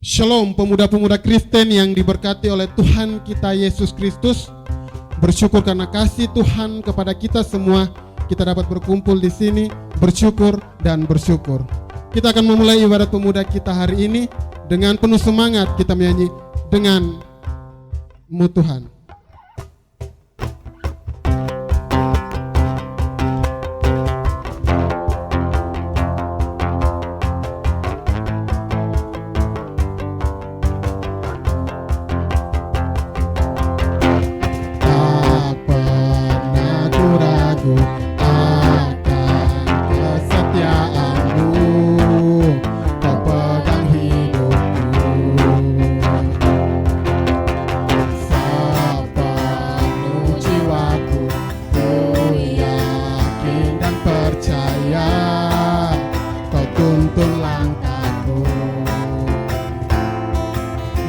Shalom pemuda-pemuda Kristen yang diberkati oleh Tuhan kita Yesus Kristus. Bersyukur karena kasih Tuhan kepada kita semua. Kita dapat berkumpul di sini, bersyukur dan bersyukur. Kita akan memulai ibadat pemuda kita hari ini dengan penuh semangat. Kita menyanyi dengan-Mu Tuhan.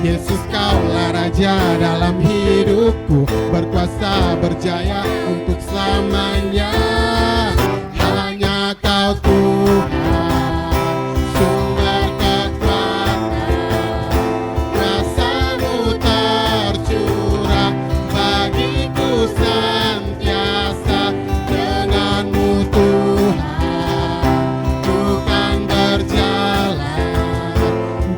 Yesus, Kaulah Raja dalam hidupku, berkuasa berjaya untuk selamanya. Hanya Kau Tuhan, sumber kekuatan, kuasa-Mu tercurah bagiku senantiasa. Dengan-Mu Tuhan, ku kan berjalan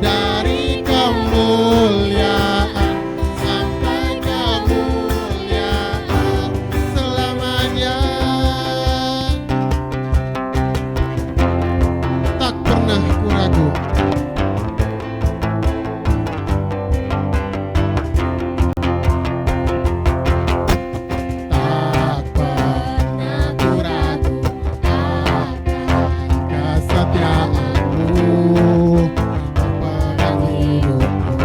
dari kemuliaan sampai kemuliaan selamanya. Tak pernah ku ragu, tak pernah ku ragu akan kesetiaan-Mu, pemegang hidupku.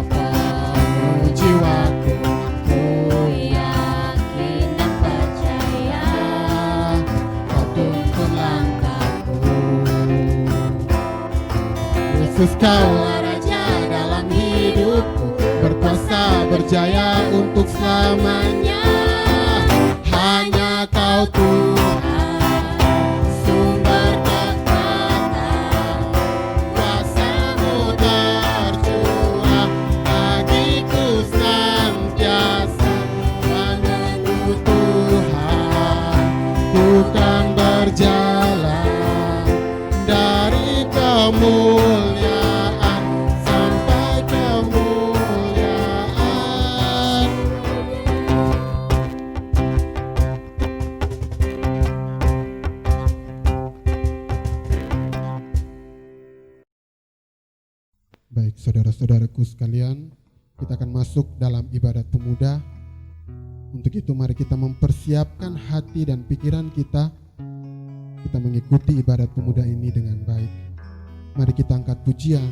Sepenuh jiwaku, ku yakin dan percaya, Kau tuntun langkahku. Yesus, Kaulah Raja dalam hidupku, berkuasa berjaya untuk selamanya. Hanya Kau Tuhan, sumber kekuatan, kuasa-Mu tercurah bagiku senantiasa. Dengan-Mu Tuhan, ku kan berjalan dari kemuliaan sampai kemuliaan. Baik, saudara-saudaraku sekalian, kita akan masuk dalam ibadat pemuda. Untuk itu mari kita mempersiapkan hati dan pikiran kita. Kita mengikuti ibadat pemuda ini dengan baik. Mari kita angkat pujian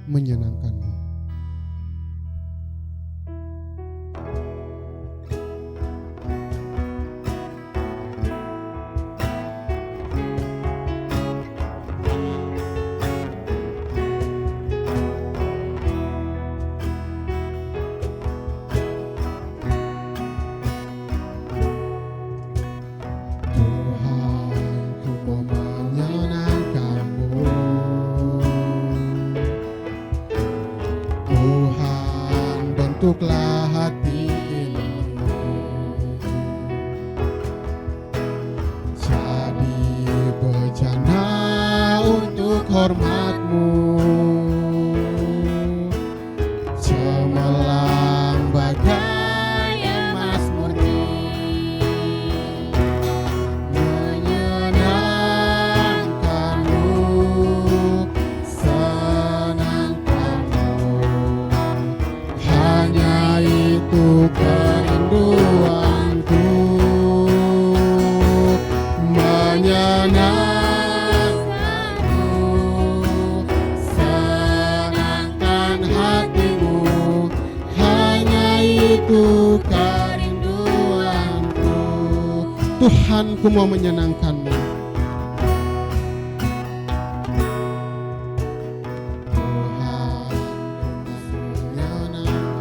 menyenangkan-Mu. Tuhan, ku mau menyenangkan-Mu. Tuhan, bentuklah hati ini jadi bejana untuk hormat-Mu, cemerlang bagai emas murni, menyenangkan-Mu, senangkan-Mu. Hanya itu kerinduanku, menyenangkan-Mu, senangkan hati-Mu. Hanya itu kerinduanku. Tuhan, ku mau menyenangkan-Mu. Tuhan, ku mau menyenangkan-Mu.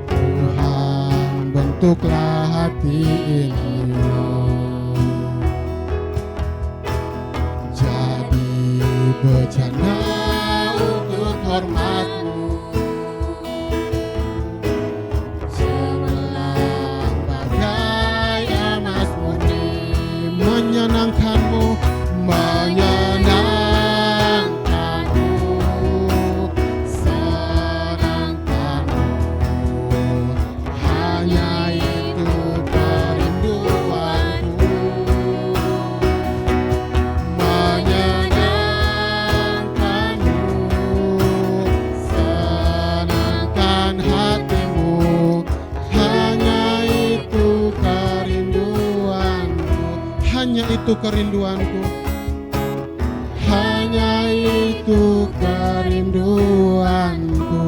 Tuhan, bentuklah hati ini bejana untuk hormat-Mu. Cemerlang bagai emas murni, menyenangkan-Mu, menyenangkan-Mu, senangkan-Mu. Hanya itu kerinduanku, menyenangkan-Mu, senangkan hati-Mu. Hanya itu kerinduanku, hanya itu kerinduanku, hanya itu kerinduanku.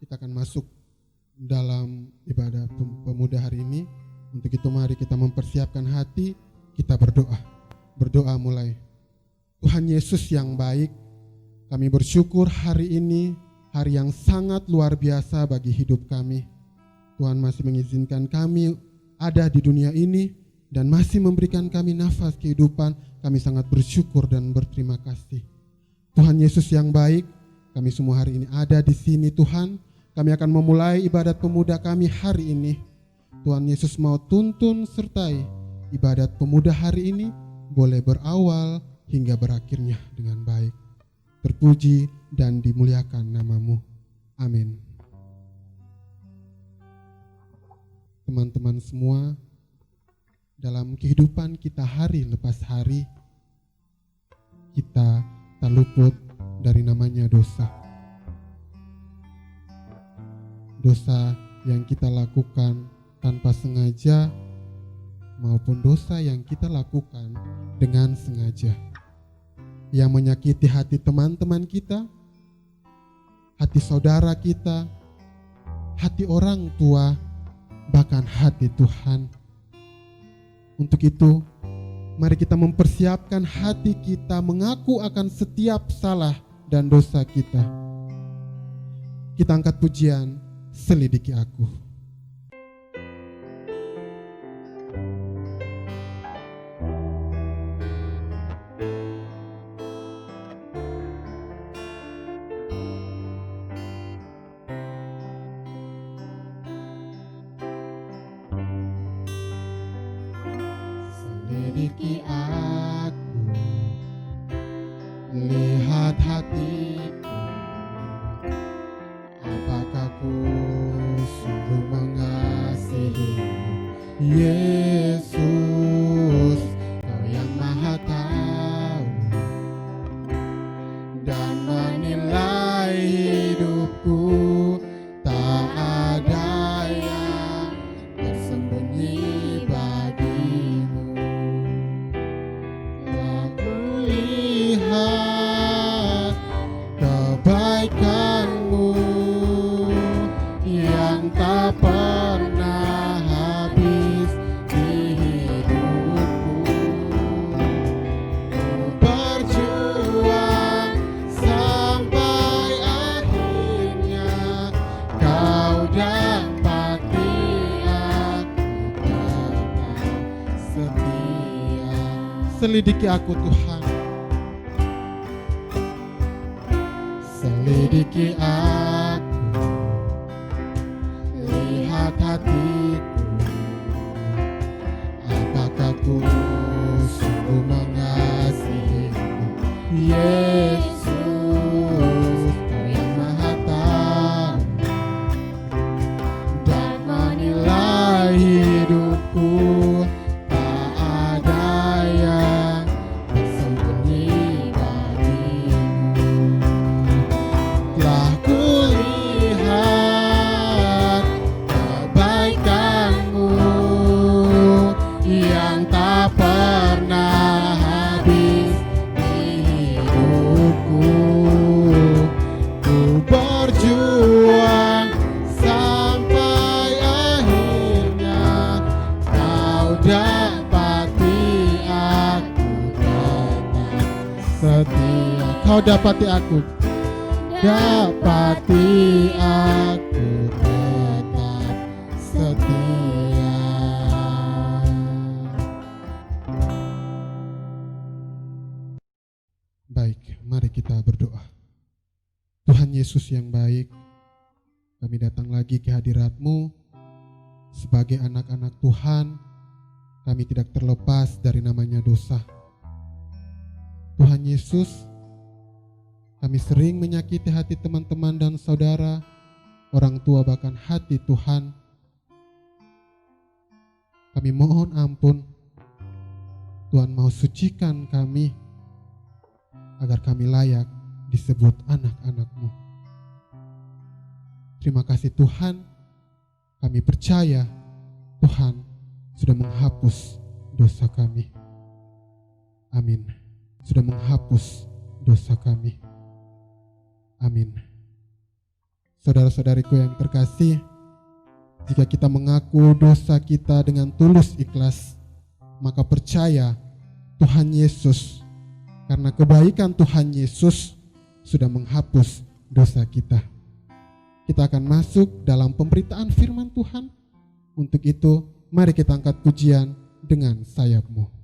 Kita akan masuk dalam ibadah pemuda hari ini. Untuk itu mari kita mempersiapkan hati, kita berdoa. Berdoa mulai. Tuhan Yesus yang baik, kami bersyukur hari ini, hari yang sangat luar biasa bagi hidup kami. Tuhan masih mengizinkan kami ada di dunia ini dan masih memberikan kami nafas kehidupan. Kami sangat bersyukur dan berterima kasih. Tuhan Yesus yang baik, kami semua hari ini ada di sini Tuhan. Kami akan memulai ibadat pemuda kami hari ini. Tuhan Yesus mau tuntun sertai ibadat pemuda hari ini boleh berawal hingga berakhirnya dengan baik. Terpuji dan dimuliakan nama-Mu. Amin. Teman-teman semua, dalam kehidupan kita hari lepas hari, kita tak luput dari namanya dosa. Dosa yang kita lakukan tanpa sengaja maupun dosa yang kita lakukan dengan sengaja, yang menyakiti hati teman-teman kita, hati saudara kita, hati orang tua, bahkan hati Tuhan. Untuk itu, mari kita mempersiapkan hati kita mengaku akan setiap salah dan dosa kita. Kita angkat pujian, selidiki aku. Selidiki aku, lihat hatiku, apakah ku sungguh mengasihimu, Yesus, Kau yang Maha Tahu dan menilai hidupku. Tak ada yang tersembunyi bagimu. Telah kulihat kebaikan-Mu yang tak pernah habis di hidupku. Ku berjuang sampai akhirnya Kau dapati aku tetap setia. Selidiki aku Tuhan, selidiki aku, lihat hatiku, apakah ku sungguh mengasihimu, Yesus, Kau yang Maha Tahu dan menilai hidupku. Tak ada yang tersembunyi bagimu. Telah kulihat kebaikan-Mu yang tak pernah habis di hidupku. Ku berjuang sampai akhirnya Kau dapati aku tetap setia. Kau dapati aku, dapati aku Baik, mari kita berdoa. Tuhan Yesus yang baik, kami datang lagi ke hadirat-Mu sebagai anak-anak Tuhan. Kami tidak terlepas dari namanya dosa. Tuhan Yesus, kami sering menyakiti hati teman-teman dan saudara, orang tua bahkan hati Tuhan. Kami mohon ampun. Tuhan mau sucikan kami agar kami layak disebut anak-anak-Mu. Terima kasih Tuhan, kami percaya Tuhan sudah menghapus dosa kami. Amin. Sudah menghapus dosa kami. Amin. Saudara-saudariku yang terkasih, jika kita mengaku dosa kita dengan tulus ikhlas, maka percaya Tuhan Yesus, karena kebaikan Tuhan Yesus sudah menghapus dosa kita. Kita akan masuk dalam pemberitaan firman Tuhan. Untuk itu, mari kita angkat pujian dengan sayap-Mu.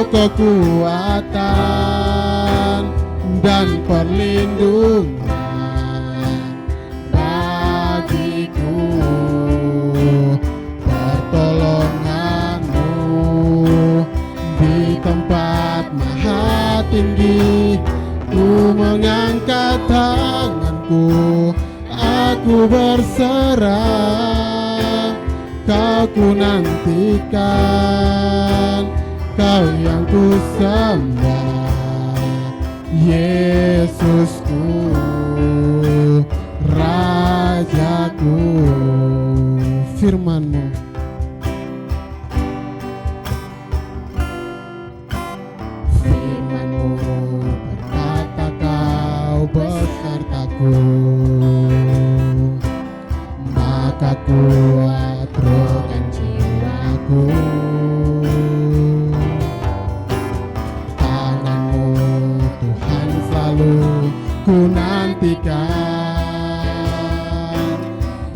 Kekuatan dan perlindungan bagiku, pertolongan-Mu di tempat maha tinggi. Ku mengangkat tanganku, aku berserah, Kau ku nantikan, Kau yang ku sembah, Yesusku, Rajaku. Firman-Mu, firman-Mu berkata Kau besertaku, maka kuat rohkan jiwaku. Ku nantikan,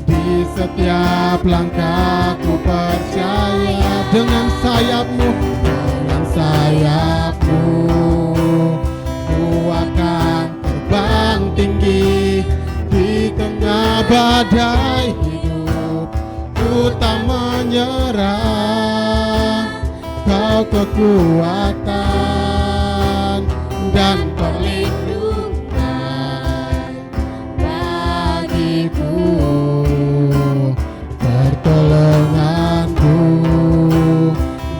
di setiap langkah ku percaya. Dengan sayap-Mu, dengan sayap-Mu, ku akan terbang tinggi. Di tengah badai hidup, ku tak menyerah. Kau kekuatan dan pertolongan-Mu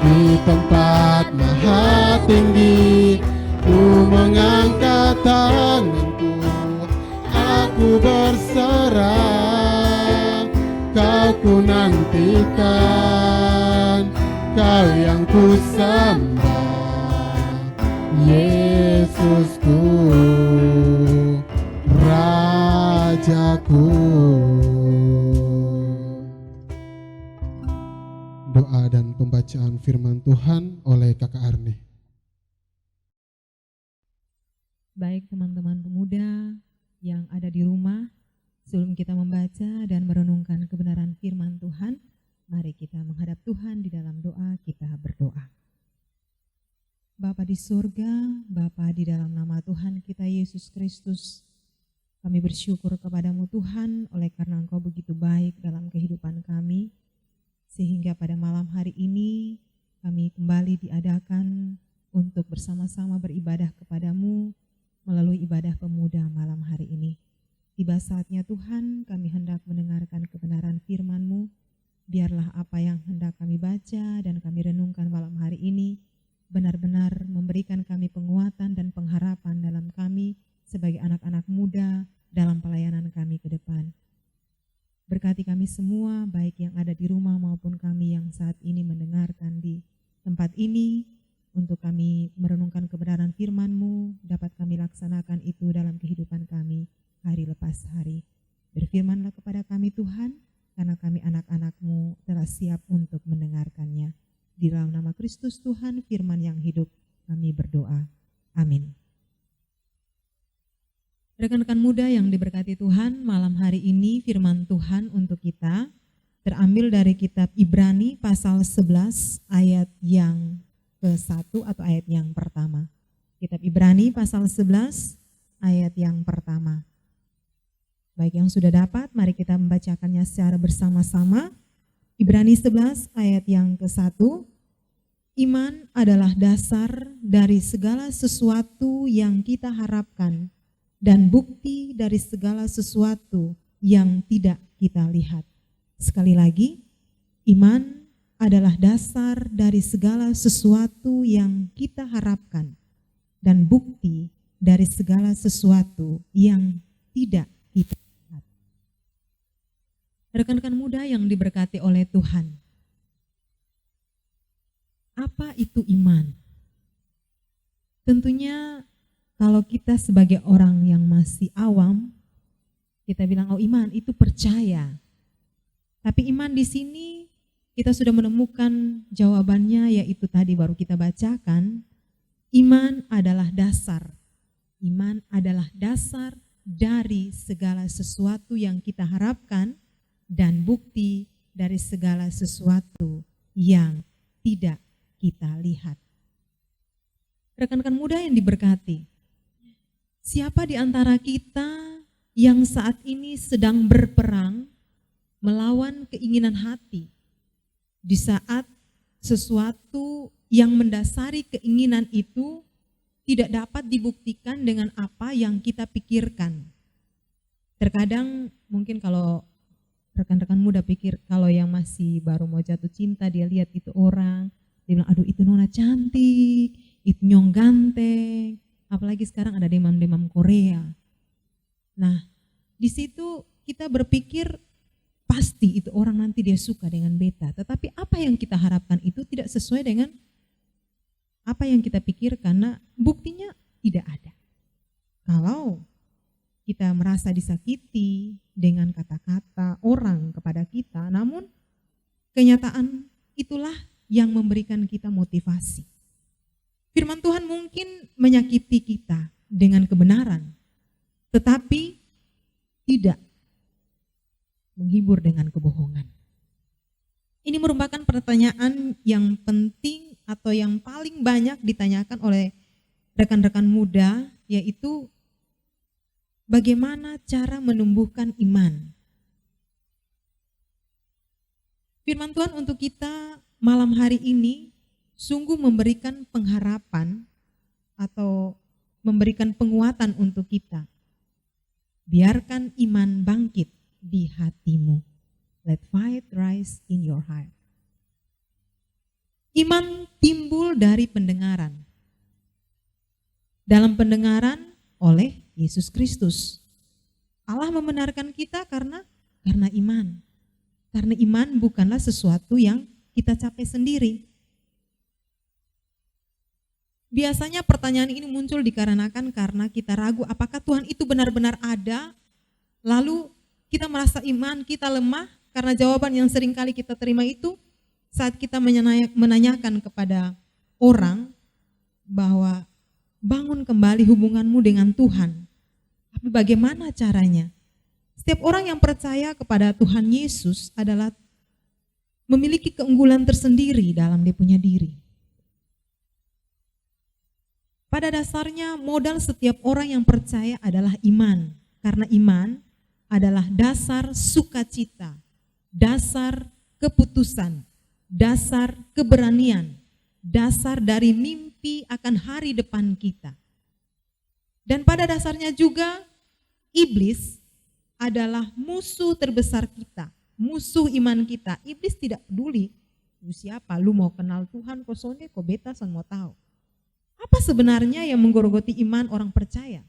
di tempat maha tinggi. Ku mengangkat tanganku, aku berserah, Kau ku nantikan, Kau yang ku sembah, Yesusku, Rajaku. Doa dan pembacaan firman Tuhan oleh Kakak Arni. Baik teman-teman pemuda yang ada di rumah, sebelum kita membaca dan merenungkan kebenaran firman Tuhan, mari kita menghadap Tuhan di dalam doa, kita berdoa. Bapa di surga, Bapa di dalam nama Tuhan kita Yesus Kristus, kami bersyukur kepadamu Tuhan oleh karena Engkau begitu baik dalam kehidupan kami, sehingga pada malam hari ini kami kembali diadakan untuk bersama-sama beribadah kepadamu melalui ibadah pemuda malam hari ini. Tiba saatnya Tuhan, kami hendak mendengarkan kebenaran firman-Mu. Biarlah apa yang hendak kami baca dan kami renungkan malam hari ini benar-benar memberikan kami penguatan dan pengharapan dalam kami sebagai anak-anak muda dalam pelayanan kami ke depan. Berkati kami semua, baik yang ada di rumah maupun kami yang saat ini mendengarkan di tempat ini, untuk kami merenungkan kebenaran firman-Mu, dapat kami laksanakan itu dalam kehidupan kami hari lepas hari. Berfirmanlah kepada kami Tuhan, karena kami anak-anak-Mu telah siap untuk mendengarkannya. Di dalam nama Kristus Tuhan, firman yang hidup, kami berdoa. Amin. Rekan-rekan muda yang diberkati Tuhan, malam hari ini firman Tuhan untuk kita terambil dari kitab Ibrani pasal 11 ayat yang ke-1 atau ayat yang pertama. Kitab Ibrani pasal 11 ayat yang pertama. Baik yang sudah dapat, mari kita membacakannya secara bersama-sama. Ibrani 11 ayat yang ke-1. Iman adalah dasar dari segala sesuatu yang kita harapkan dan bukti dari segala sesuatu yang tidak kita lihat. Sekali lagi, iman adalah dasar dari segala sesuatu yang kita harapkan dan bukti dari segala sesuatu yang tidak kita lihat. Rekan-rekan muda yang diberkati oleh Tuhan, apa itu iman? Tentunya kalau kita sebagai orang yang masih awam, kita bilang, oh iman itu percaya. Tapi iman di sini kita sudah menemukan jawabannya, yaitu tadi baru kita bacakan. Iman adalah dasar. Iman adalah dasar dari segala sesuatu yang kita harapkan dan bukti dari segala sesuatu yang tidak kita lihat. Rekan-rekan muda yang diberkati, siapa di antara kita yang saat ini sedang berperang melawan keinginan hati di saat sesuatu yang mendasari keinginan itu tidak dapat dibuktikan dengan apa yang kita pikirkan? Terkadang mungkin kalau rekan-rekan muda pikir, kalau yang masih baru mau jatuh cinta, dia lihat itu orang, dia bilang, aduh itu nona cantik, itu nyong ganteng, apalagi sekarang ada demam-demam Korea. Nah, di situ kita berpikir pasti itu orang nanti dia suka dengan beta, tetapi apa yang kita harapkan itu tidak sesuai dengan apa yang kita pikirkan, karena buktinya tidak ada. Kalau kita merasa disakiti dengan kata-kata orang kepada kita, namun kenyataan itulah yang memberikan kita motivasi. Firman Tuhan mungkin menyakiti kita dengan kebenaran, tetapi tidak menghibur dengan kebohongan. Ini merupakan pertanyaan yang penting atau yang paling banyak ditanyakan oleh rekan-rekan muda, yaitu bagaimana cara menumbuhkan iman. Firman Tuhan untuk kita malam hari ini sungguh memberikan pengharapan atau memberikan penguatan untuk kita. Biarkan iman bangkit di hatimu. Let faith rise in your heart. Iman timbul dari pendengaran. Dalam pendengaran oleh Yesus Kristus. Allah membenarkan kita karena iman. Karena iman bukanlah sesuatu yang kita capai sendiri. Biasanya pertanyaan ini muncul dikarenakan karena kita ragu apakah Tuhan itu benar-benar ada, lalu kita merasa iman kita lemah karena jawaban yang seringkali kita terima itu saat kita menanyakan kepada orang bahwa bangun kembali hubunganmu dengan Tuhan. Tapi bagaimana caranya? Setiap orang yang percaya kepada Tuhan Yesus adalah memiliki keunggulan tersendiri dalam dia punya diri. Pada dasarnya modal setiap orang yang percaya adalah iman. Karena iman adalah dasar sukacita, dasar keputusan, dasar keberanian, dasar dari mimpi akan hari depan kita. Dan pada dasarnya juga iblis adalah musuh terbesar kita, musuh iman kita. Iblis tidak peduli, lu siapa, lu mau kenal Tuhan, kok sonde, kok beta, son mau tahu. Apa sebenarnya yang menggorogoti iman orang percaya?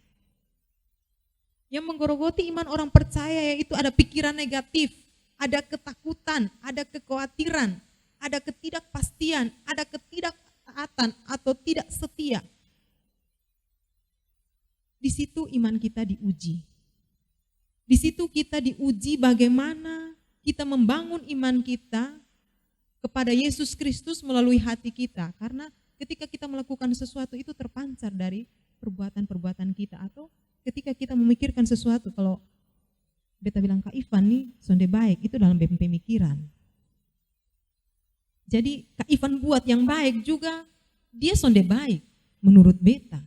Yang menggorogoti iman orang percaya yaitu ada pikiran negatif, ada ketakutan, ada kekhawatiran, ada ketidakpastian, ada ketidaktaatan atau tidak setia. Di situ iman kita diuji. Di situ kita diuji bagaimana kita membangun iman kita kepada Yesus Kristus melalui hati kita. Karena ketika kita melakukan sesuatu itu terpancar dari perbuatan-perbuatan kita. Atau ketika kita memikirkan sesuatu, kalau beta bilang Kak Ivan nih sonde baik, itu dalam pemikiran. Jadi Kak Ivan buat yang baik juga, dia sonde baik menurut beta.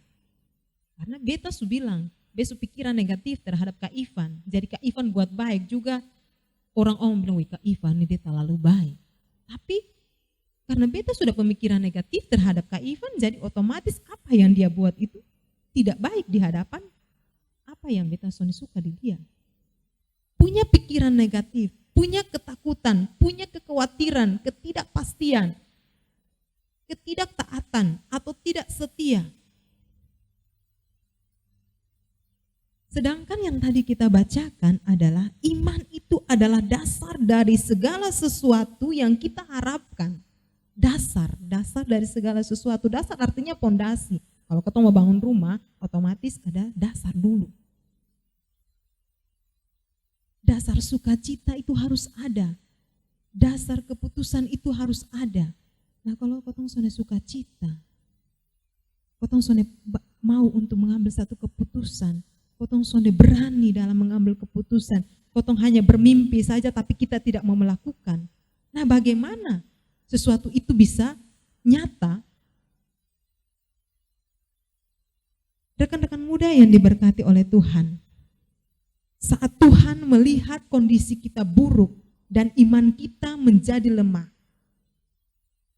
Karena beta su bilang, beta pikiran negatif terhadap Kak Ivan. Jadi Kak Ivan buat baik juga, orang-orang bilang, wih Kak Ivan ini dia terlalu baik. Tapi karena beta sudah pemikiran negatif terhadap Kak Ivan, jadi otomatis apa yang dia buat itu tidak baik di hadapan apa yang beta suka di dia. Punya pikiran negatif, punya ketakutan, punya kekhawatiran, ketidakpastian, ketidaktaatan atau tidak setia. Sedangkan yang tadi kita bacakan adalah iman itu adalah dasar dari segala sesuatu yang kita harapkan. Dasar dari segala sesuatu. Dasar artinya pondasi. Kalau kita mau bangun rumah, otomatis ada dasar dulu. Dasar sukacita itu harus ada. Dasar keputusan itu harus ada. Nah kalau kotong sone sukacita, kotong sone mau untuk mengambil satu keputusan, kotong sone berani dalam mengambil keputusan, kotong hanya bermimpi saja tapi kita tidak mau melakukan. Nah bagaimana sesuatu itu bisa nyata? Rekan-rekan muda yang diberkati oleh Tuhan, saat Tuhan melihat kondisi kita buruk dan iman kita menjadi lemah,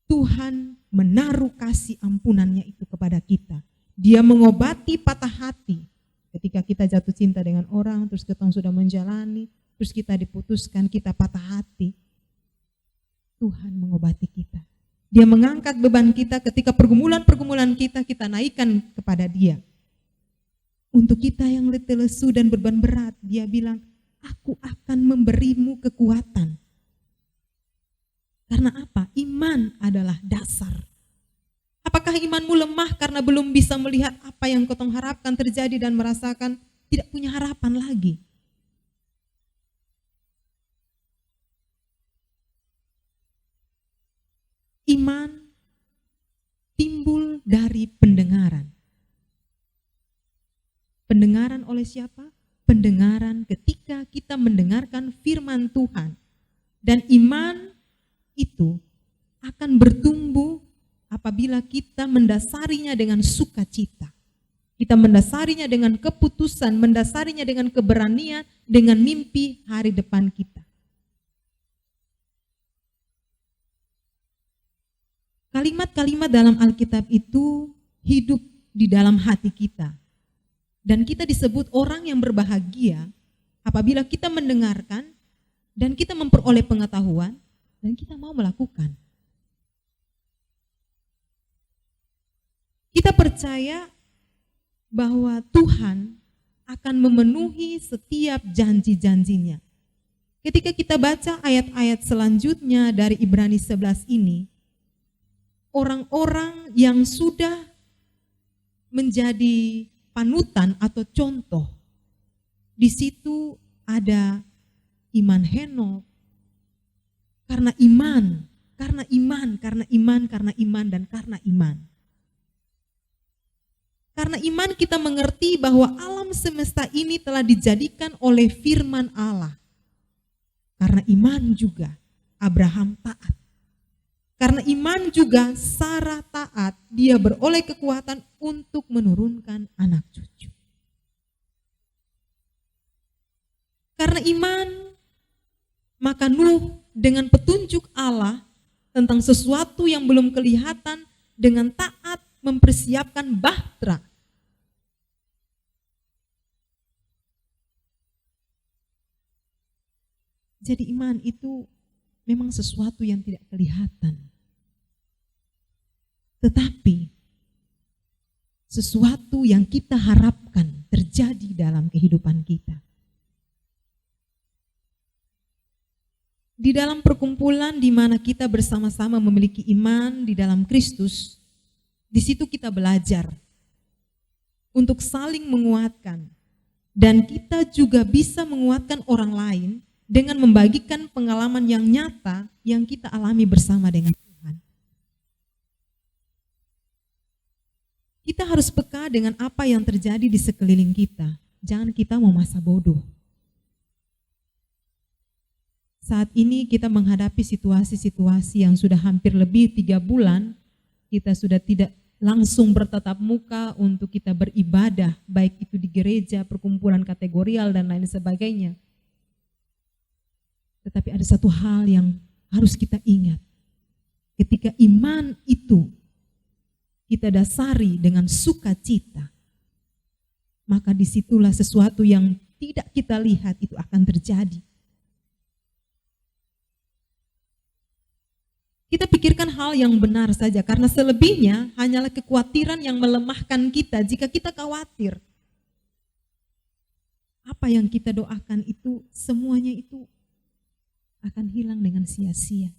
Tuhan menaruh kasih ampunannya itu kepada kita. Dia mengobati patah hati. Ketika kita jatuh cinta dengan orang, terus kita sudah menjalani, terus kita diputuskan, kita patah hati. Tuhan mengobati kita. Dia mengangkat beban kita ketika pergumulan-pergumulan kita naikkan kepada Dia. Untuk kita yang letih lesu dan beban berat, Dia bilang, aku akan memberimu kekuatan. Karena apa? Iman adalah dasar. Apakah imanmu lemah karena belum bisa melihat apa yang kau harapkan terjadi dan merasakan tidak punya harapan lagi? Iman timbul dari pendengaran. Pendengaran oleh siapa? Pendengaran ketika kita mendengarkan firman Tuhan. Dan iman itu akan bertumbuh apabila kita mendasarinya dengan sukacita. Kita mendasarinya dengan keputusan, mendasarinya dengan keberanian, dengan mimpi hari depan kita. Kalimat-kalimat dalam Alkitab itu hidup di dalam hati kita. Dan kita disebut orang yang berbahagia apabila kita mendengarkan dan kita memperoleh pengetahuan dan kita mau melakukan. Kita percaya bahwa Tuhan akan memenuhi setiap janji-janjinya. Ketika kita baca ayat-ayat selanjutnya dari Ibrani 11 ini, orang-orang yang sudah menjadi panutan atau contoh, di situ ada iman Henok, karena iman, dan karena iman. Karena iman kita mengerti bahwa alam semesta ini telah dijadikan oleh firman Allah. Karena iman juga Abraham taat. Karena iman juga Sarah taat, dia beroleh kekuatan untuk menurunkan anak cucu. Karena iman, maka Nuh dengan petunjuk Allah tentang sesuatu yang belum kelihatan, dengan taat mempersiapkan bahtera. Jadi iman itu memang sesuatu yang tidak kelihatan. Tetapi sesuatu yang kita harapkan terjadi dalam kehidupan kita. Di dalam perkumpulan di mana kita bersama-sama memiliki iman di dalam Kristus, di situ kita belajar untuk saling menguatkan. Dan kita juga bisa menguatkan orang lain dengan membagikan pengalaman yang nyata yang kita alami bersama dengan Tuhan. Kita harus peka dengan apa yang terjadi di sekeliling kita. Jangan kita mau masa bodoh. Saat ini kita menghadapi situasi-situasi yang sudah hampir lebih 3 bulan, kita sudah tidak langsung bertatap muka untuk kita beribadah, baik itu di gereja, perkumpulan kategorial, dan lain sebagainya. Tetapi ada satu hal yang harus kita ingat. Ketika iman itu kita dasari dengan sukacita, maka disitulah sesuatu yang tidak kita lihat itu akan terjadi. Kita pikirkan hal yang benar saja, karena selebihnya hanyalah kekhawatiran yang melemahkan kita jika kita khawatir. Apa yang kita doakan itu, semuanya itu akan hilang dengan sia-sia.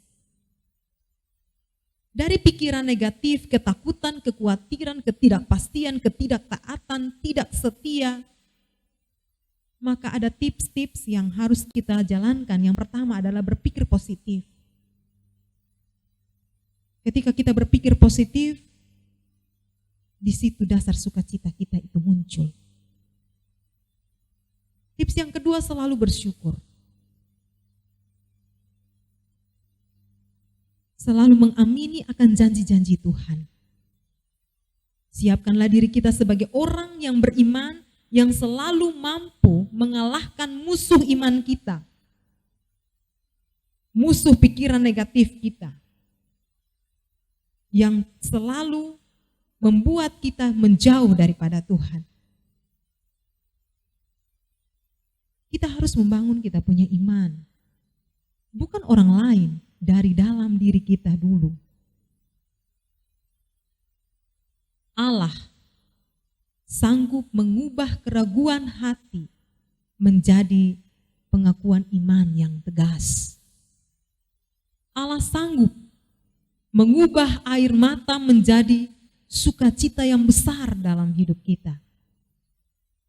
Dari pikiran negatif, ketakutan, kekhawatiran, ketidakpastian, ketidaktaatan, tidak setia, maka ada tips-tips yang harus kita jalankan. Yang pertama adalah berpikir positif. Ketika kita berpikir positif, di situ dasar sukacita kita itu muncul. Tips yang kedua, selalu bersyukur. Selalu mengamini akan janji-janji Tuhan. Siapkanlah diri kita sebagai orang yang beriman, yang selalu mampu mengalahkan musuh iman kita. Musuh pikiran negatif kita. Yang selalu membuat kita menjauh daripada Tuhan. Kita harus membangun kita punya iman. Bukan orang lain, dari dalam diri kita dulu. Allah sanggup mengubah keraguan hati menjadi pengakuan iman yang tegas. Allah sanggup mengubah air mata menjadi sukacita yang besar dalam hidup kita.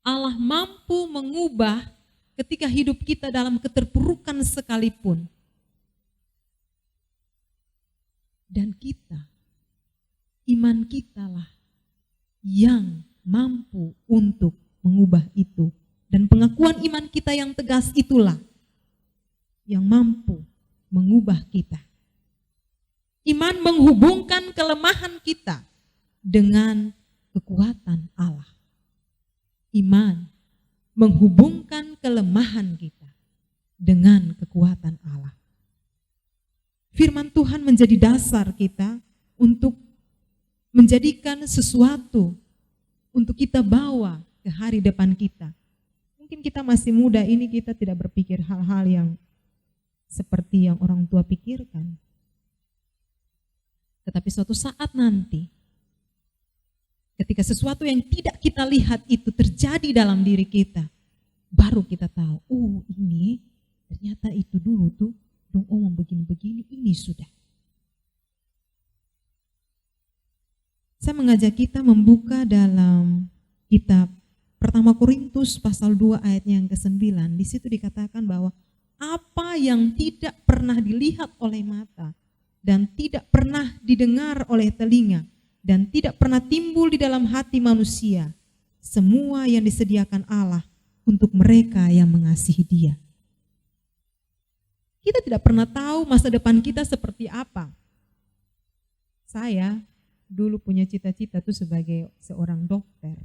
Allah mampu mengubah ketika hidup kita dalam keterpurukan sekalipun. Dan kita, iman kita lah yang mampu untuk mengubah itu. Dan pengakuan iman kita yang tegas itulah yang mampu mengubah kita. Iman menghubungkan kelemahan kita dengan kekuatan Allah. Iman menghubungkan kelemahan kita dengan kekuatan Allah. Firman Tuhan menjadi dasar kita untuk menjadikan sesuatu untuk kita bawa ke hari depan kita. Mungkin kita masih muda ini, kita tidak berpikir hal-hal yang seperti yang orang tua pikirkan. Tetapi suatu saat nanti, ketika sesuatu yang tidak kita lihat itu terjadi dalam diri kita, baru kita tahu, oh ini ternyata itu dulu tuh, dong omong begini-begini, ini sudah. Saya mengajak kita membuka dalam kitab Pertama Korintus pasal 2 ayatnya yang ke-9. Di situ dikatakan bahwa apa yang tidak pernah dilihat oleh mata, dan tidak pernah didengar oleh telinga, dan tidak pernah timbul di dalam hati manusia, semua yang disediakan Allah untuk mereka yang mengasihi Dia. Kita tidak pernah tahu masa depan kita seperti apa. Saya dulu punya cita-cita tuh sebagai seorang dokter.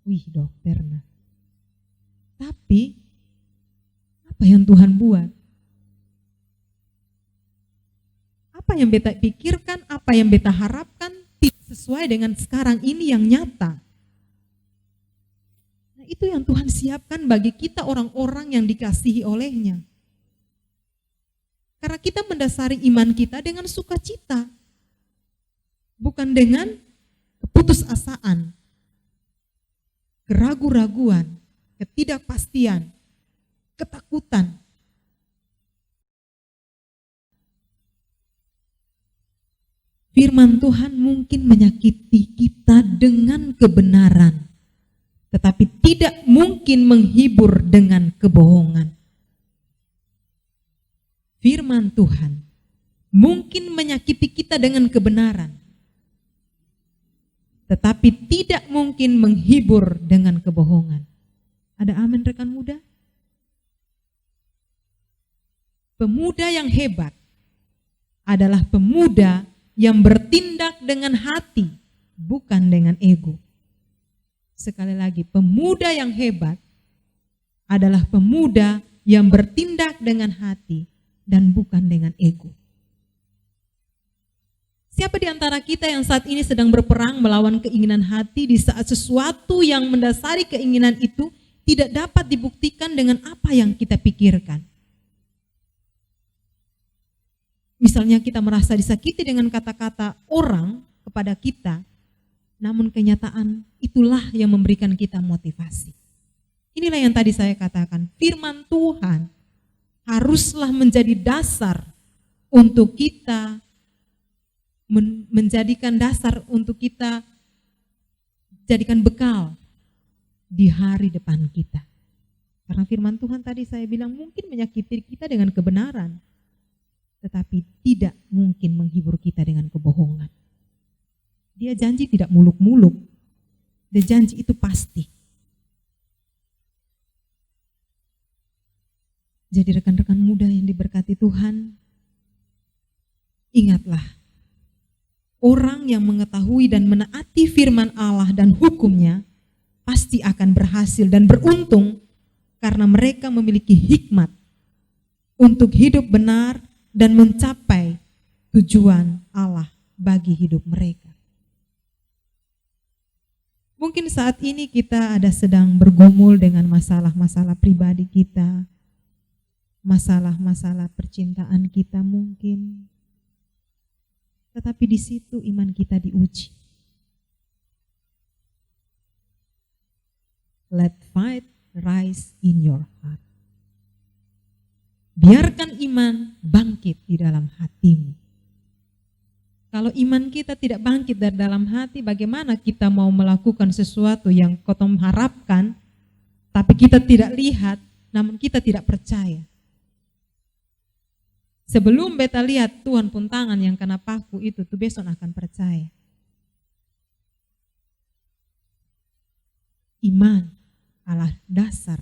Wih, dokter nah. Tapi apa yang Tuhan buat? Apa yang beta pikirkan, apa yang beta harapkan tidak sesuai dengan sekarang ini yang nyata. Nah, itu yang Tuhan siapkan bagi kita orang-orang yang dikasihi oleh-Nya. Karena kita mendasari iman kita dengan sukacita, bukan dengan keputusasaan, keraguan-raguan, ketidakpastian, ketakutan. Firman Tuhan mungkin menyakiti kita dengan kebenaran, tetapi tidak mungkin menghibur dengan kebohongan. Firman Tuhan mungkin menyakiti kita dengan kebenaran, tetapi tidak mungkin menghibur dengan kebohongan. Ada amin rekan muda? Pemuda yang hebat adalah pemuda yang bertindak dengan hati, bukan dengan ego. Sekali lagi, pemuda yang hebat adalah pemuda yang bertindak dengan hati dan bukan dengan ego. Siapa di antara kita yang saat ini sedang berperang melawan keinginan hati di saat sesuatu yang mendasari keinginan itu tidak dapat dibuktikan dengan apa yang kita pikirkan? Misalnya kita merasa disakiti dengan kata-kata orang kepada kita, namun kenyataan itulah yang memberikan kita motivasi. Inilah yang tadi saya katakan, firman Tuhan haruslah menjadi dasar untuk kita, menjadikan dasar untuk kita jadikan bekal di hari depan kita. Karena firman Tuhan tadi saya bilang mungkin menyakiti kita dengan kebenaran, tetapi tidak mungkin menghibur kita dengan kebohongan. Dia janji tidak muluk-muluk, dia janji itu pasti. Jadi rekan-rekan muda yang diberkati Tuhan, ingatlah, orang yang mengetahui dan menaati firman Allah dan hukumnya pasti akan berhasil dan beruntung karena mereka memiliki hikmat untuk hidup benar dan mencapai tujuan Allah bagi hidup mereka. Mungkin saat ini kita ada sedang bergumul dengan masalah-masalah pribadi kita, masalah-masalah percintaan kita mungkin. Tetapi di situ iman kita diuji. Let fight rise in your heart. Biarkan iman bangkit di dalam hatimu. Kalau iman kita tidak bangkit dari dalam hati, bagaimana kita mau melakukan sesuatu yang kotong harapkan, tapi kita tidak lihat, namun kita tidak percaya. Sebelum beta lihat Tuhan pun tangan yang kena paku itu, tuh besok akan percaya. Iman adalah dasar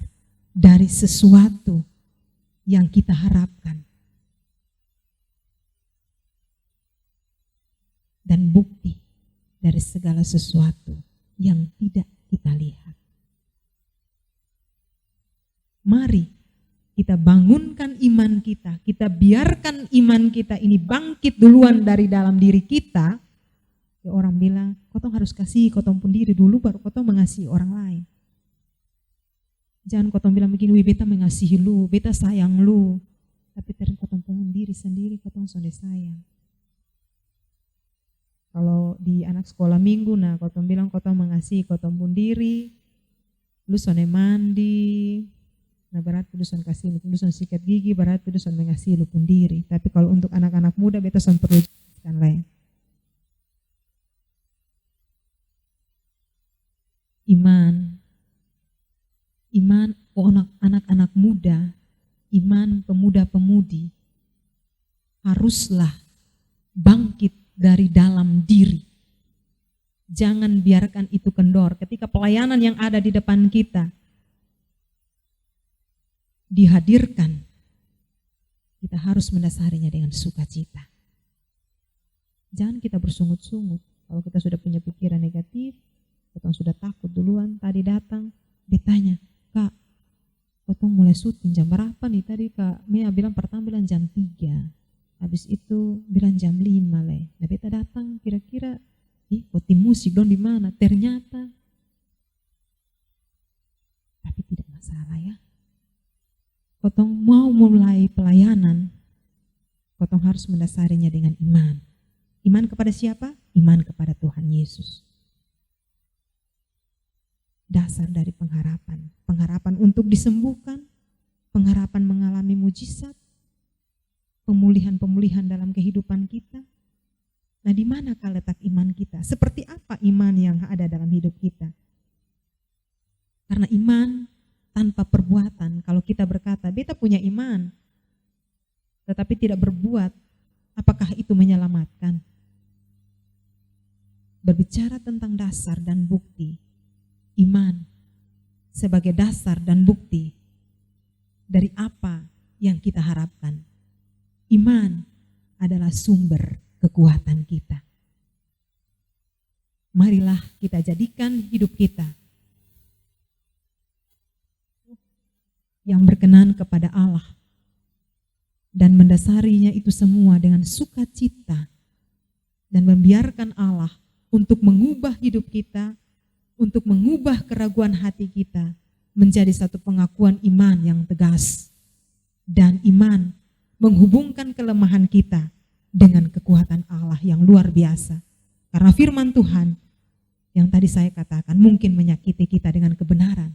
dari sesuatu yang kita harapkan. Dan bukti dari segala sesuatu yang tidak kita lihat. Mari kita bangunkan iman kita, kita biarkan iman kita ini bangkit duluan dari dalam diri kita. Ya orang bilang, kotong harus kasih kotong pun diri dulu baru kotong mengasihi orang lain. Jangan kotong bilang begini, wih beta mengasihi lu, beta sayang lu. Tapi ternyata kotong pun diri sendiri, kotong sonde sayang. Kalau di anak sekolah minggu, nah kotong bilang kotong mengasihi kotong pun diri, lu sonde mandi, nah berarti lu sonde kasih, lu sonde sikat gigi, berarti lu sonde mengasihi lu pun diri. Tapi kalau untuk anak-anak muda, beta sonde perlu jelaskan lain. Iman anak-anak muda, iman pemuda-pemudi haruslah bangkit dari dalam diri. Jangan biarkan itu kendor. Ketika pelayanan yang ada di depan kita dihadirkan, kita harus mendasarinya dengan sukacita. Jangan kita bersungut-sungut. Kalau kita sudah punya pikiran negatif, kita sudah takut duluan, tadi datang, ditanya, Kak, potong mulai syuting jam berapa nih? Tadi Kak Mia bilang pertama bilang jam 3. Habis itu bilang jam 5 leh. Nah beta datang kira-kira, tim musik dong di mana? Ternyata. Tapi tidak masalah ya. Potong mau mulai pelayanan, potong harus mendasarinya dengan iman. Iman kepada siapa? Iman kepada Tuhan Yesus. Dasar dari pengharapan. Pengharapan untuk disembuhkan, pengharapan mengalami mujizat, pemulihan-pemulihan dalam kehidupan kita. Nah, di manakah letak iman kita? Seperti apa iman yang ada dalam hidup kita? Karena iman tanpa perbuatan, kalau kita berkata, beta punya iman, tetapi tidak berbuat, apakah itu menyelamatkan? Berbicara tentang dasar dan bukti, iman sebagai dasar dan bukti dari apa yang kita harapkan. Iman adalah sumber kekuatan kita. Marilah kita jadikan hidup kita yang berkenan kepada Allah dan mendasarinya itu semua dengan sukacita dan membiarkan Allah untuk mengubah hidup kita, untuk mengubah keraguan hati kita menjadi satu pengakuan iman yang tegas. Dan iman menghubungkan kelemahan kita dengan kekuatan Allah yang luar biasa. Karena firman Tuhan yang tadi saya katakan mungkin menyakiti kita dengan kebenaran,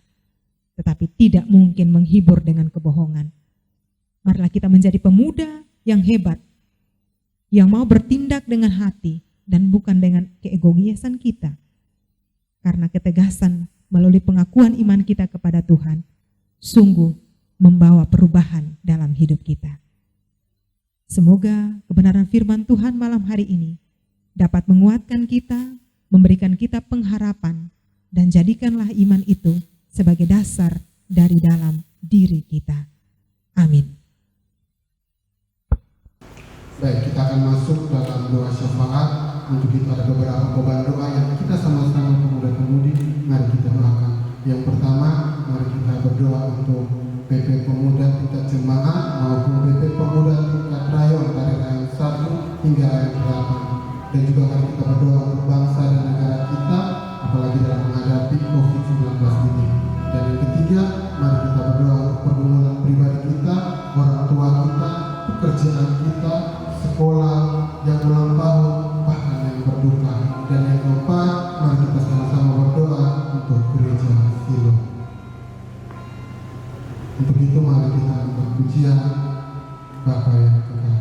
tetapi tidak mungkin menghibur dengan kebohongan. Marilah kita menjadi pemuda yang hebat, yang mau bertindak dengan hati, dan bukan dengan keegoisan kita. Karena ketegasan melalui pengakuan iman kita kepada Tuhan sungguh membawa perubahan dalam hidup kita. Semoga kebenaran firman Tuhan malam hari ini dapat menguatkan kita, memberikan kita pengharapan, dan jadikanlah iman itu sebagai dasar dari dalam diri kita. Amin. Baik, kita akan masuk dalam doa syafaat. Untuk itu ada beberapa beban doa yang kita sama-sama pemuda-pemudi, mari kita doakan. Yang pertama, mari kita berdoa untuk PP Pemuda tingkat jemaat maupun PP Pemuda tingkat rayon dari rayon 1 hingga rayon 8. Dan juga mari kita berdoa untuk bangsa dan negara kita, apalagi dalam menghadapi COVID-19 ini. Dan yang ketiga, mari kita berdoa untuk pergumulan pribadi kita, orang tua kita, pekerjaan kita, sekolah yang ulang tahun, bahkan yang berduka. Dan yang keempat, mari kita sama-sama berdoa untuk gereja Silo. Untuk itu mari kita angkat pujian Bapa yang kekal.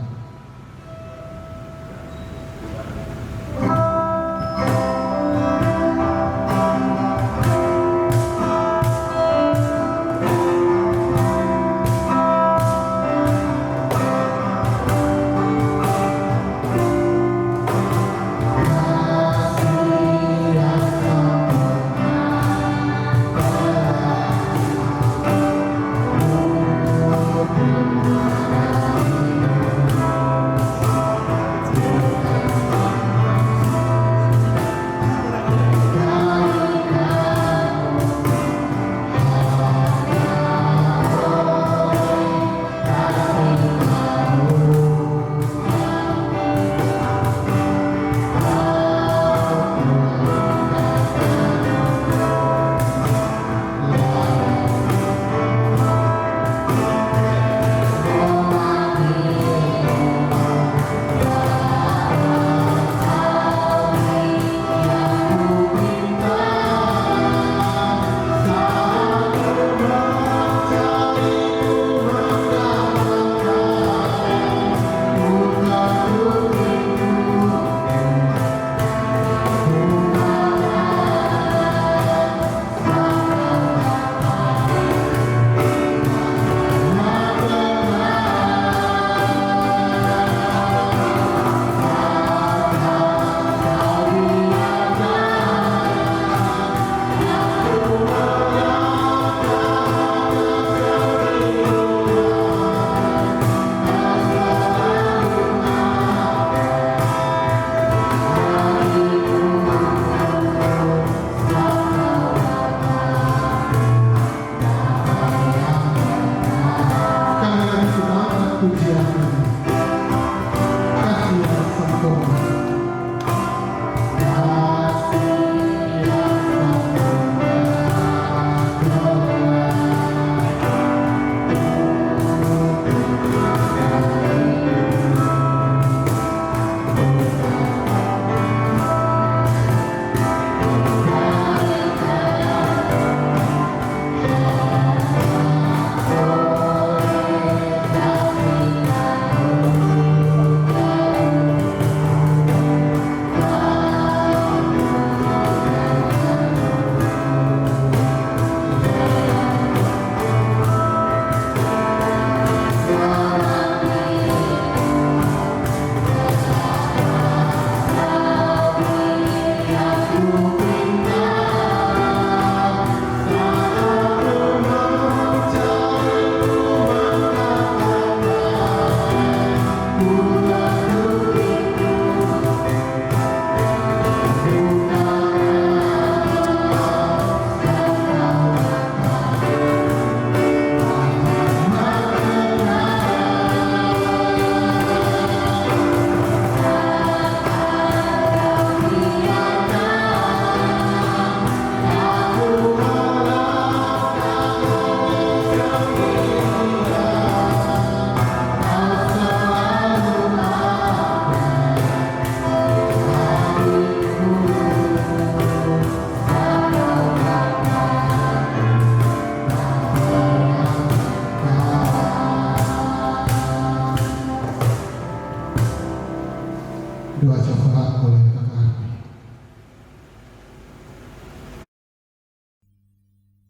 doa syafaat oleh Kakak Arfi.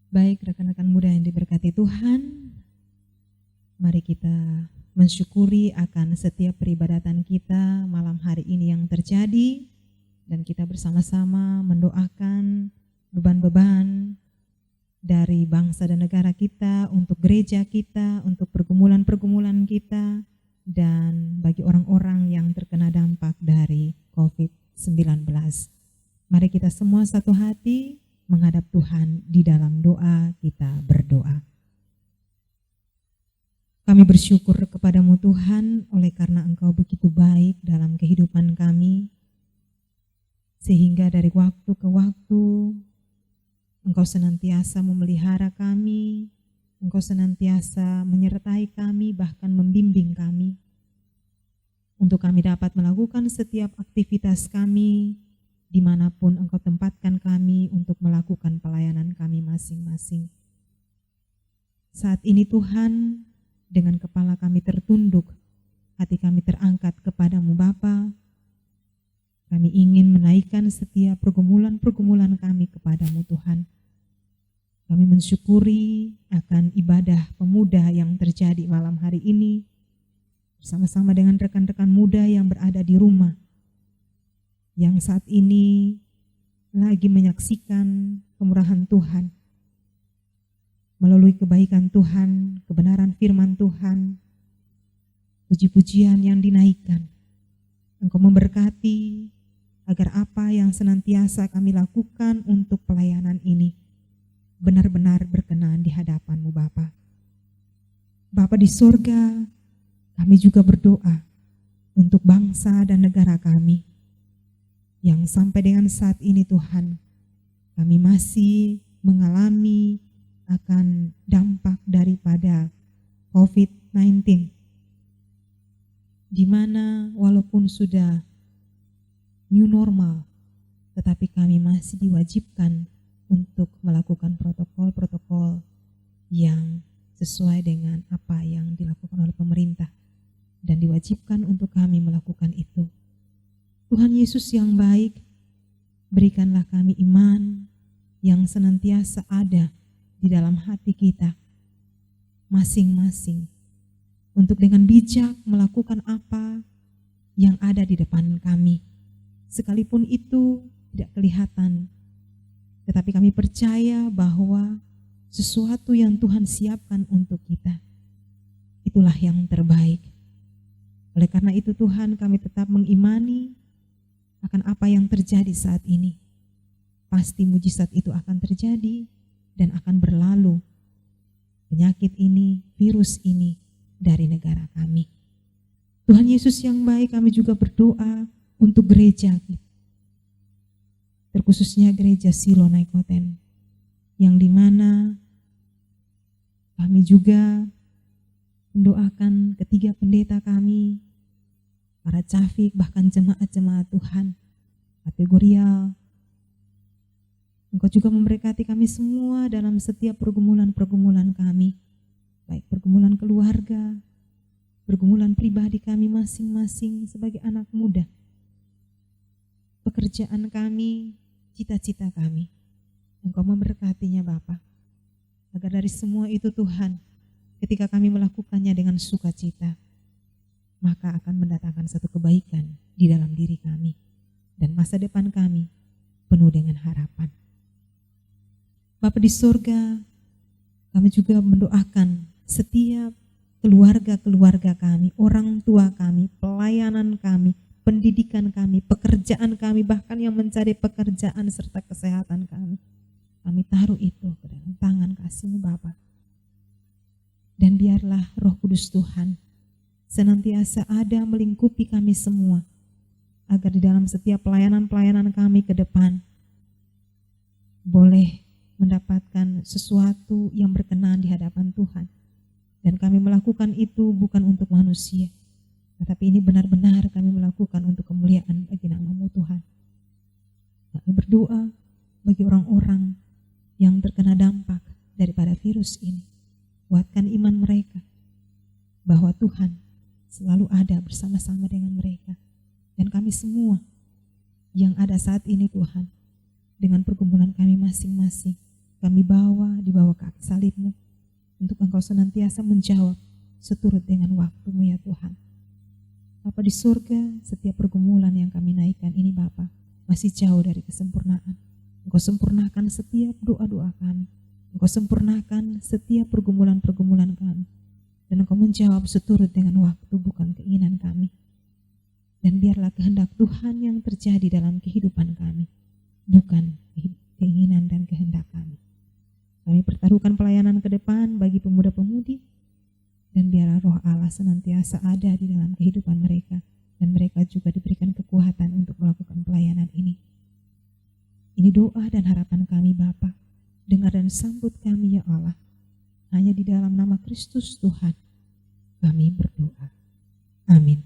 Baik rekan-rekan muda yang diberkati Tuhan, mari kita mensyukuri akan setiap peribadatan kita malam hari ini yang terjadi, dan kita bersama-sama mendoakan beban-beban dari bangsa dan negara kita, untuk gereja kita, untuk pergumulan-pergumulan kita, dan bagi orang-orang yang terkena dampak dari COVID-19. Mari kita semua satu hati menghadap Tuhan di dalam doa. Kita berdoa. Kami bersyukur kepadamu Tuhan, oleh karena Engkau begitu baik dalam kehidupan kami, sehingga dari waktu ke waktu Engkau senantiasa memelihara kami, Engkau senantiasa menyertai kami, bahkan membimbing kami, untuk kami dapat melakukan setiap aktivitas kami, dimanapun Engkau tempatkan kami untuk melakukan pelayanan kami masing-masing. Saat ini Tuhan, dengan kepala kami tertunduk, hati kami terangkat kepadamu Bapa, kami ingin menaikkan setiap pergumulan-pergumulan kami kepadamu Tuhan. Kami mensyukuri akan ibadah pemuda yang terjadi malam hari ini, bersama-sama dengan rekan-rekan muda yang berada di rumah, yang saat ini lagi menyaksikan kemurahan Tuhan, melalui kebaikan Tuhan, kebenaran firman Tuhan, puji-pujian yang dinaikkan. Engkau memberkati agar apa yang senantiasa kami lakukan untuk pelayanan ini benar-benar berkenan di hadapan-Mu Bapa. Bapa di surga, kami juga berdoa untuk bangsa dan negara kami, yang sampai dengan saat ini Tuhan, kami masih mengalami akan dampak daripada COVID-19, di mana walaupun sudah new normal, tetapi kami masih diwajibkan untuk melakukan protokol-protokol yang sesuai dengan apa yang dilakukan oleh pemerintah, dan diwajibkan untuk kami melakukan itu. Tuhan Yesus yang baik, berikanlah kami iman yang senantiasa ada di dalam hati kita masing-masing, untuk dengan bijak melakukan apa yang ada di depan kami, sekalipun itu tidak kelihatan, tetapi kami percaya bahwa sesuatu yang Tuhan siapkan untuk kita, itulah yang terbaik. Oleh karena itu Tuhan, kami tetap mengimani akan apa yang terjadi saat ini. Pasti mujizat itu akan terjadi dan akan berlalu, penyakit ini, virus ini dari negara kami. Tuhan Yesus yang baik, kami juga berdoa untuk gereja kita, terkhususnya gereja Silo Naikoten, yang dimana kami juga mendoakan ketiga pendeta kami, para cafik, bahkan jemaat-jemaat Tuhan, kategorial. Engkau juga memberkati kami semua dalam setiap pergumulan-pergumulan kami, baik pergumulan keluarga, pergumulan pribadi kami masing-masing sebagai anak muda, pekerjaan kami, cita-cita kami. Engkau memberkatinya Bapa, agar dari semua itu Tuhan, ketika kami melakukannya dengan sukacita, maka akan mendatangkan satu kebaikan di dalam diri kami, dan masa depan kami penuh dengan harapan. Bapa di surga, kami juga mendoakan setiap keluarga-keluarga kami, orang tua kami, pelayanan kami, pendidikan kami, pekerjaan kami, bahkan yang mencari pekerjaan serta kesehatan kami. Kami taruh itu ke dalam tangan kasih-Mu Bapa. Dan biarlah Roh Kudus Tuhan senantiasa ada melingkupi kami semua, agar di dalam setiap pelayanan-pelayanan kami ke depan boleh mendapatkan sesuatu yang berkenan di hadapan Tuhan. Dan kami melakukan itu bukan untuk manusia, tetapi ini benar-benar kami melakukan untuk kemuliaan bagi nama-Mu Tuhan. Kami berdoa bagi orang-orang yang terkena dampak daripada virus ini. Kuatkan iman mereka bahwa Tuhan selalu ada bersama-sama dengan mereka, Dan kami semua yang ada saat ini Tuhan, dengan pergumulan kami masing-masing, kami bawa di bawah kaki salib-Mu, untuk Engkau senantiasa menjawab seturut dengan waktu-Mu ya Tuhan. Bapa di surga, setiap pergumulan yang kami naikkan ini Bapa, masih jauh dari kesempurnaan. Engkau sempurnakan setiap doa-doa kami. Engkau sempurnakan setiap pergumulan-pergumulan kami. Dan Engkau menjawab seturut dengan waktu, bukan keinginan kami. Dan biarlah kehendak Tuhan yang terjadi dalam kehidupan kami, bukan keinginan dan kehendak kami. Kami pertaruhkan pelayanan ke depan bagi pemuda-pemudi, dan biarlah Roh Allah senantiasa ada di dalam kehidupan mereka, dan mereka juga diberikan kekuatan untuk melakukan pelayanan ini. Ini doa dan harapan kami Bapa. Dengar dan sambut kami ya Allah. Hanya di dalam nama Kristus Tuhan kami berdoa. Amin.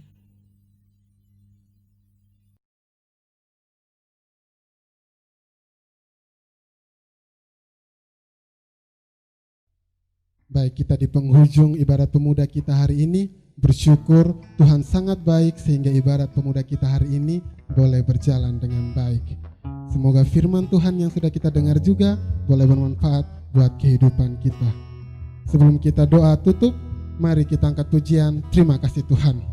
Baik, kita di penghujung ibadat pemuda kita hari ini. Bersyukur Tuhan sangat baik sehingga ibadat pemuda kita hari ini boleh berjalan dengan baik. Semoga firman Tuhan yang sudah kita dengar juga boleh bermanfaat buat kehidupan kita. Sebelum kita doa tutup, mari kita angkat pujian terima kasih Tuhan.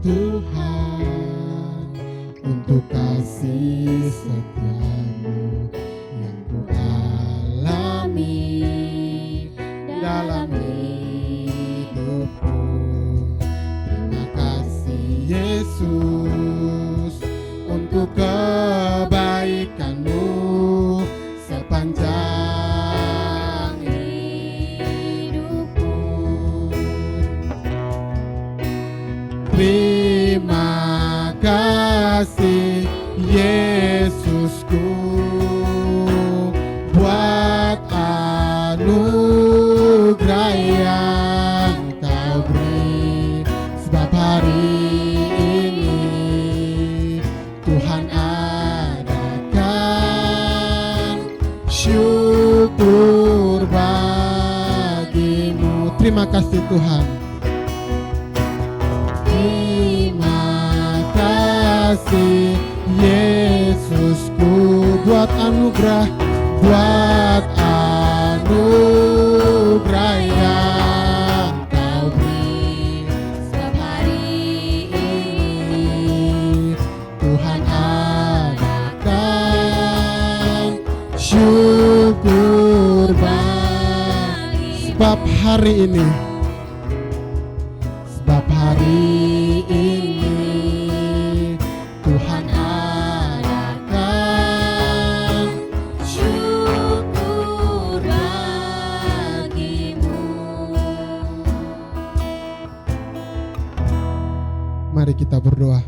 Tuhan, untuk kasih setia-Mu yang ku alami dalam hidupku. Terima kasih Yesus untuk kebaikan-Mu sepanjang hidupku. Terima kasih Yesusku buat anugerah yang Kau beri, sebab hari ini Tuhan adakan syukur bagi-Mu. Terima kasih Tuhan. Kasih Yesusku buat anugerah yang Kau beri, sebab hari ini Tuhan adakan syukur bagi. Sebab hari ini Tuhan adakan syukur bagi-Mu. Mari kita berdoa.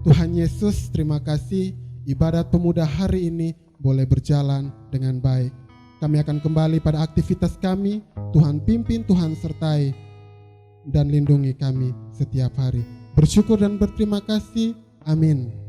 Tuhan Yesus, terima kasih ibadat pemuda hari ini boleh berjalan dengan baik. Kami akan kembali pada aktivitas kami. Tuhan pimpin, Tuhan sertai dan lindungi kami setiap hari. Bersyukur dan berterima kasih. Amin.